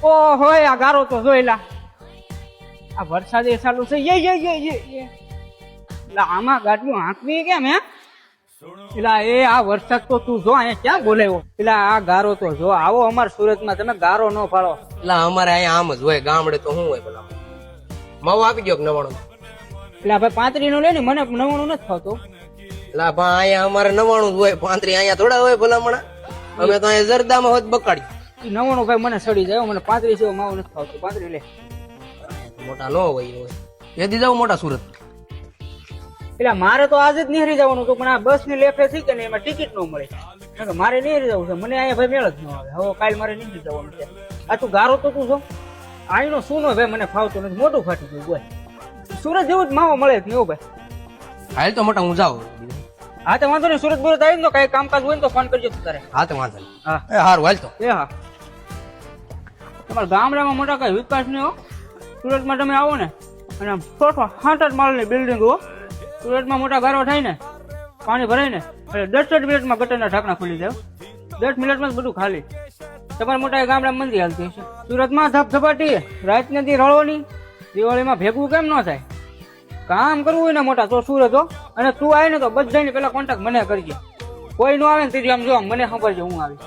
ઓ હોય આ ગારો તો જોયેલા આ વરસાદ એ ચાલુ છે એટલે આમાં ગાડીઓ હાંકવી કેમ હે એટલે એ આ વરસાદ તો તું જો અહીંયા ક્યાં બોલાવ્યો એટલે આ ગારો તો જો આવો અમારા સુરતમાં તમે ગારો ન ફાળો એટલે અમારે અહીંયા આમ જ હોય, ગામડે તો શું હોય પેલા માવો આપી દો 99 એટલે ભાઈ 35 નો લે ને મને 99 નથી ફાવતો. એટલે પણ અહીંયા અમારે 99 જ હોય, 35 અહીંયા થોડા હોય ભલામણા. અમે તો અહીંયા જરદામાં હોત બકાડી 99 ભાઈ મને સડી જાય મને 35 જેવો માવો નથી ફાવતો 35 લે મોટા નો હોય એ દી જાવ મોટા સુરત. એટલે મારે તો આજે જ નિહરી જવાનું હતું પણ આ બસ ની લેફે થઈ કે ને એમાં ટિકિટ ન મળે કારણ કે મારે નિહરી જવું છે મને અહીંયા ભાઈ મેળ જ ન આવે. હવે કાલે મારે નીકળી જવાનું છે. આ તું ગારો તો તું છો આઈનો શું નો ભાઈ મને ફાવતો નથી મોટું ફાટી ગયું બોય સુરત જેવું જ માવો મળે જ નહીં ભાઈ. હાલ તો મોટા હું જાઉં. હા તો વાંધો નહીં સુરત બુરત આવી ને તો કઈ કામકાજ હોય ને તો ફોન કરજો તું તારે. હા તો વાંધો નહીં. હા એ હારું હાલ તો. એ હા તમારા ગામડામાં મોટા કઈ વિકાસ નહીં હો. સુરતમાં તમે આવો ને અને આમ 6-8 માળની બિલ્ડિંગ હો. સુરતમાં મોટા ગારો થાય ને પાણી ભરાય ને એટલે 10 મિનિટમાં ગટરના ઢાંકણા ખુલી જાય 10 મિનિટમાં બધું ખાલી. તમારા મોટા ગામડામાં મંદી હાલતી હશે. સુરતમાં ધબધબાટી રાતને દી રળવાની દિવાળીમાં ભેગું કેમ ન થાય. કામ કરવું હોય ને મોટા તો સુરત હો. અને તું આવે ને તો બધાની પેલા કોન્ટેક્ટ મને કરજે. કોઈ નો આવે ને તેથી આમ જો મને ખબર છે હું આવી